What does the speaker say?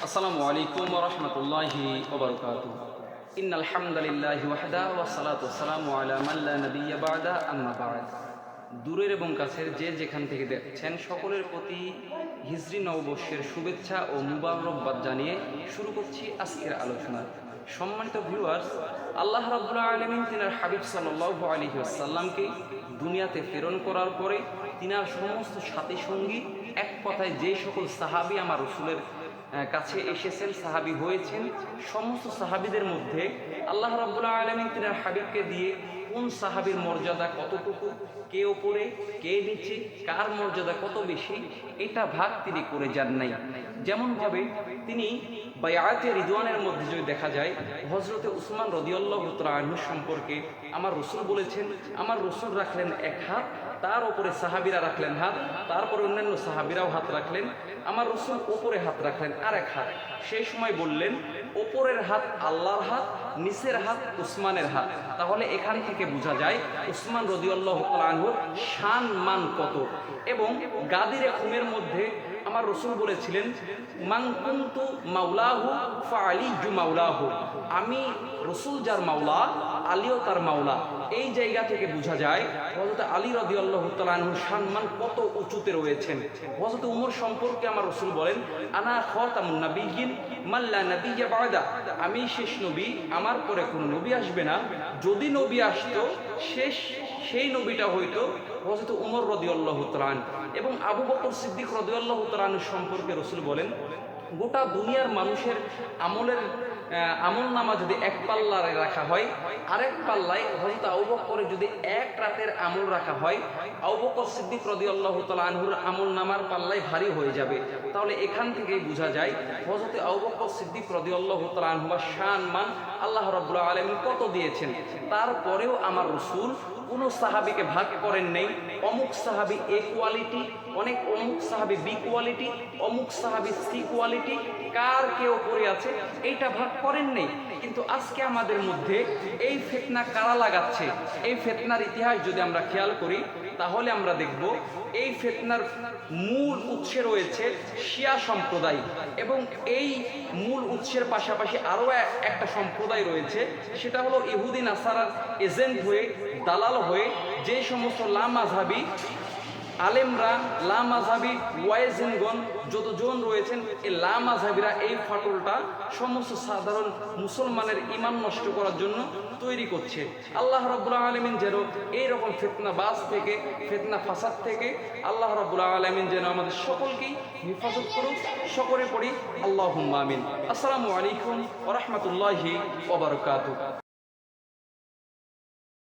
আসসালামু আলাইকুম ওয়া রাহমাতুল্লাহি ওয়া বারাকাতুহু। ইন্নাল হামদালিল্লাহি ওয়াহদা ওয়াস সালাতু ওয়াসসালামু আলা মান লা নাবিয়্যা বা'দা আম্মা বা'দ। দূরের এবং কাছের যে যেখান থেকে দেখছেন সকলের প্রতি হিজরি নববর্ষের শুভেচ্ছা ও মুবারকবাদ জানিয়ে শুরু করছি আজকের আলোচনা। সম্মানিত ভিউয়ার্স, আল্লাহ রাব্বুল আলামিন তিনার হাবিব সাল্লাল্লাহু আলাইহি ওয়াসাল্লামকে দুনিয়াতে প্রেরণ করার পরে তিনার সমস্ত সাথী সঙ্গী, এক কথায় যে সকল সাহাবী আমার রাসূলের কাছে এসেছেন, সাহাবী হয়েছেন, সমস্ত সাহাবীদের মধ্যে আল্লাহ রাব্বুল আলামিন তিনার হাবিবকে দিয়ে কোন সাহাবীর মর্যাদা কতটুকু, কে ওপরে কে নিচে, কার মর্যাদা কত বেশি, এটা ভাগ তিনি করে যান নাই। যেমনভাবে তিনি বায়াতে রিদওয়ানের মধ্যে যদি দেখা যায়, হযরতে উসমান রাদিয়াল্লাহু তাআলা আনহু সম্পর্কে আমার রাসূল বলেছেন, আমার রাসূল রাখলেন এক হাত, তার উপরে সাহাবীরা রাখলেন হাত, তারপর অন্যান্য সাহাবীরাও হাত রাখলেন, আমার রাসূল উপরে হাত রাখলেন আরেক হাত। সেই সময় বললেন, ওপরের হাত আল্লাহর হাত, নিচের হাত উসমানের হাত। তাহলে এখান থেকে বোঝা যায় উসমান রাদিয়াল্লাহু তাআলা আনহুর শান মান কত। এবং গাদির খুনের মধ্যে আমার রাসূল বলেছিলেন, মান কুনতু মাওলাহু ফাআলিয়্যু মাওলাহু, আমি রাসূল যার মাওলা, আলীও তার মাওলা। এই জায়গা থেকে বোঝা যায় হযরত আলী রাদিয়াল্লাহু তাআলা আনহুর সম্মান কত উঁচুতে রয়েছেন। হযরত উমর সম্পর্কে আমার রাসূল বলেন, আনা খাতামুন নাবিয়্যিন মান লা নাবিয়্যা বা'দা, আমি শেষ নবী, আমার পরে কোনো নবী আসবে না। যদি নবী আসতো, সেই নবীটা হয়তো হযরত উমর রাদিয়াল্লাহু তাআলা আনহু। এবং আবু বকর সিদ্দিক রাদিয়াল্লাহু তাআলা আনহু সম্পর্কে রাসূল বলেন, গোটা দুনিয়ার মানুষের আমলনামা যদি এক পাল্লায় রাখা হয়, আরেক পাল্লায় হযরত আবু বকরের যদি এক রাতের আমল রাখা হয়, আবু বকর সিদ্দিক রাদিয়াল্লাহু তাআলা আনহুর আমলনামার পাল্লায় ভারী হয়ে যাবে। তাহলে এখান থেকেই বোঝা যায় হযরত আবু বকর সিদ্দিক রাদিয়াল্লাহু তাআলা আনহুর শান মান আল্লাহ রাব্বুল আলামিন কত দিয়েছেন। তারপরেও আমার রাসূল কোন সাহাবীকে ভাগ করেন নেই, অমুক সাহাবী এ কোয়ালিটি, অমুক সাহাবী বি কোয়ালিটি, অমুক সাহাবী সি কোয়ালিটি, কার কে ওপরে আছে, এইটা ভাগ করেন নেই। কিন্তু আজকে আমাদের মধ্যে এই ফিতনা কারা লাগাচ্ছে, এই ফিতনার ইতিহাস যদি আমরা খেয়াল করি, তাহলে আমরা দেখব এই ফিতনার মূল উৎসে রয়েছে শিয়া সম্প্রদায়। এবং এই মূল উৎসের পাশাপাশি আরও একটা সম্প্রদায় রয়েছে, সেটা হলো ইহুদি নাসারার এজেন্ট হয়ে, দালাল হয়ে যে সমস্ত লামাযহাবী আলেমরা, লামাযহাবী ওয়াইজিনগণ যতজন রয়েছেন, এই লামাযহাবীরা এই ফাটলটা সমস্ত সাধারণ মুসলমানের ঈমান নষ্ট করার জন্য তৈরি করছে। আল্লাহ রাব্বুল আলামিন যেন এইরকম ফিতনাবাজ থেকে, ফিতনা ফাসাদ থেকে আল্লাহ রাব্বুল আলামিন যেন আমাদের সকলকেই হেফাজত করুন। সকলে পড়ি আল্লাহুম্মা আমিন। আসসালামু আলাইকুম ওয়া রাহমাতুল্লাহি ওয়া বারাকাতুহু।